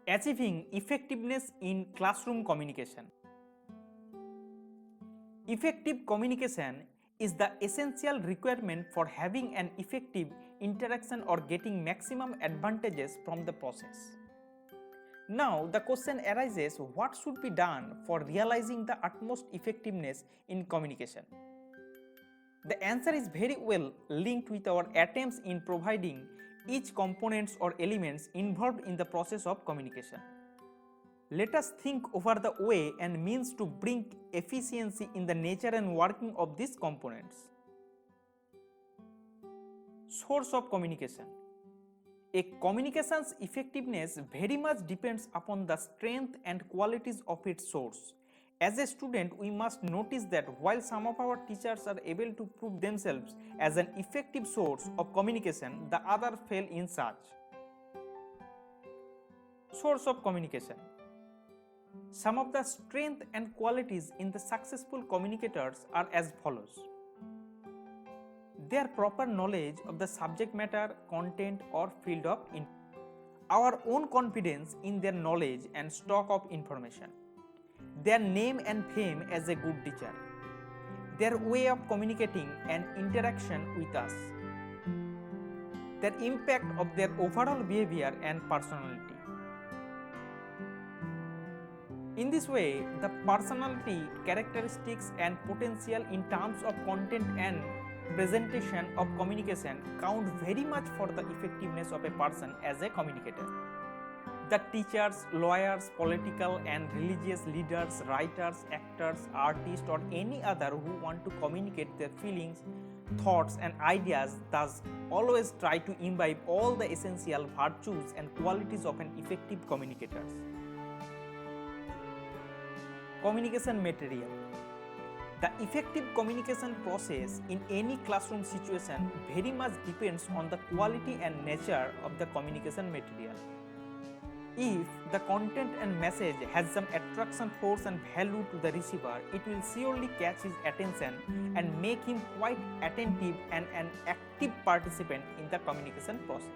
Achieving effectiveness in classroom communication. Effective communication is the essential requirement for having an effective interaction or getting maximum advantages from the process. Now, the question arises, what should be done for realizing the utmost effectiveness in communication? The answer is very well linked with our attempts in providing each components or elements involved in the process of communication. Let us think over the way and means to bring efficiency in the nature and working of these components. Source of communication. A communication's effectiveness very much depends upon the strength and qualities of its source. As a student, we must notice that while some of our teachers are able to prove themselves as an effective source of communication, the others fail in such. Source of communication. Some of the strength and qualities in the successful communicators are as follows. Their proper knowledge of the subject matter, content or field of information. Our own confidence in their knowledge and stock of information. Their name and fame as a good teacher. Their way of communicating and interaction with us. Their impact of their overall behavior and personality. In this way, the personality, characteristics and potential in terms of content and presentation of communication count very much for the effectiveness of a person as a communicator. The teachers, lawyers, political and religious leaders, writers, actors, artists or any other who want to communicate their feelings, thoughts and ideas thus always try to imbibe all the essential virtues and qualities of an effective communicator. Communication material. The effective communication process in any classroom situation very much depends on the quality and nature of the communication material. If the content and message has some attraction force and value to the receiver, it will surely catch his attention and make him quite attentive and an active participant in the communication process.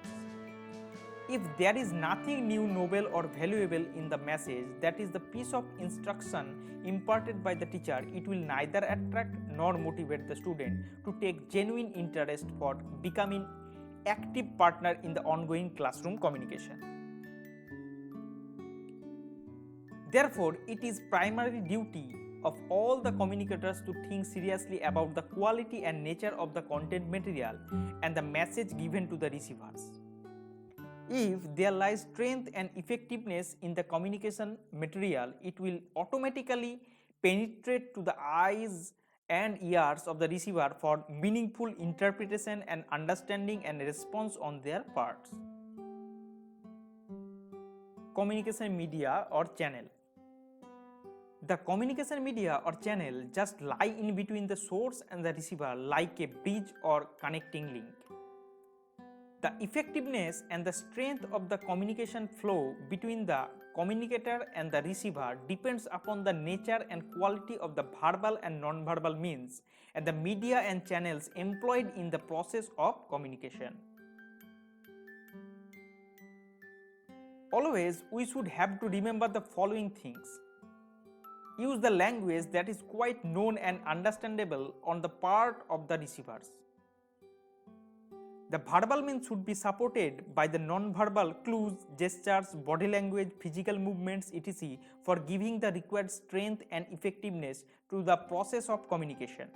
If there is nothing new, novel or valuable in the message, that is the piece of instruction imparted by the teacher, it will neither attract nor motivate the student to take genuine interest for becoming active partner in the ongoing classroom communication. Therefore, it is primary duty of all the communicators to think seriously about the quality and nature of the content material and the message given to the receivers. If there lies strength and effectiveness in the communication material, it will automatically penetrate to the eyes and ears of the receiver for meaningful interpretation and understanding and response on their parts. Communication media or channel. The communication media or channel just lie in between the source and the receiver like a bridge or connecting link. The effectiveness and the strength of the communication flow between the communicator and the receiver depends upon the nature and quality of the verbal and non-verbal means and the media and channels employed in the process of communication. Always we should have to remember the following things. Use the language that is quite known and understandable on the part of the receivers. The verbal means should be supported by the non-verbal clues, gestures, body language, physical movements, etc. for giving the required strength and effectiveness to the process of communication.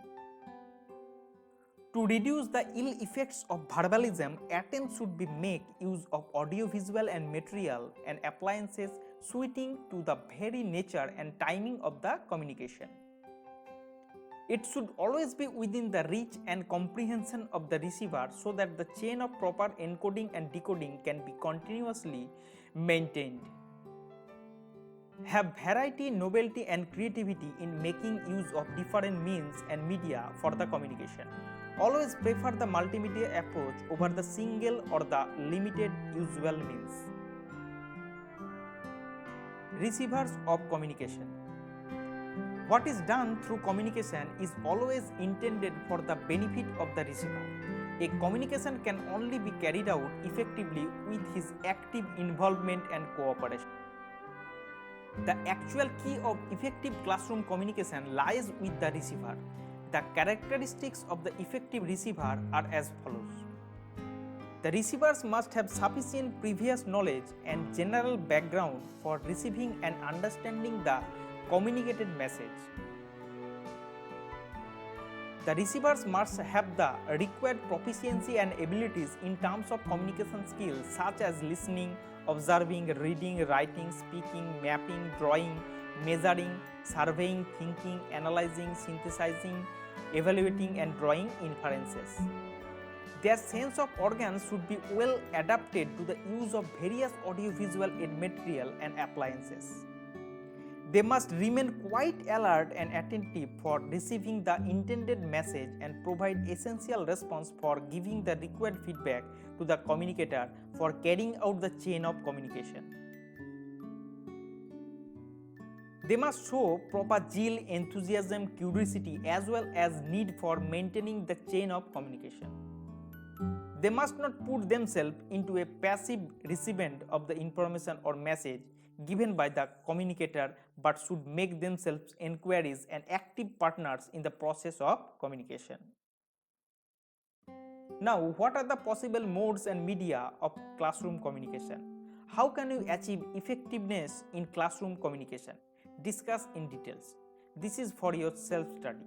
To reduce the ill effects of verbalism, attempts should be make use of audio-visual and material and appliances suiting to the very nature and timing of the communication. It should always be within the reach and comprehension of the receiver so that the chain of proper encoding and decoding can be continuously maintained. Have variety, novelty and creativity in making use of different means and media for the communication. Always prefer the multimedia approach over the single or the limited usual means. Receivers of communication. What is done through communication is always intended for the benefit of the receiver. A communication can only be carried out effectively with his active involvement and cooperation. The actual key of effective classroom communication lies with the receiver. The characteristics of the effective receiver are as follows. The receivers must have sufficient previous knowledge and general background for receiving and understanding the communicated message. The receivers must have the required proficiency and abilities in terms of communication skills such as listening, observing, reading, writing, speaking, mapping, drawing, measuring, surveying, thinking, analyzing, synthesizing, evaluating and drawing inferences. Their sense of organs should be well adapted to the use of various audiovisual material and appliances. They must remain quite alert and attentive for receiving the intended message and provide essential response for giving the required feedback to the communicator for carrying out the chain of communication. They must show proper zeal, enthusiasm, curiosity as well as need for maintaining the chain of communication. They must not put themselves into a passive recipient of the information or message given by the communicator, but should make themselves inquiries and active partners in the process of communication. Now, what are the possible modes and media of classroom communication? How can you achieve effectiveness in classroom communication? Discuss in details. This is for your self-study.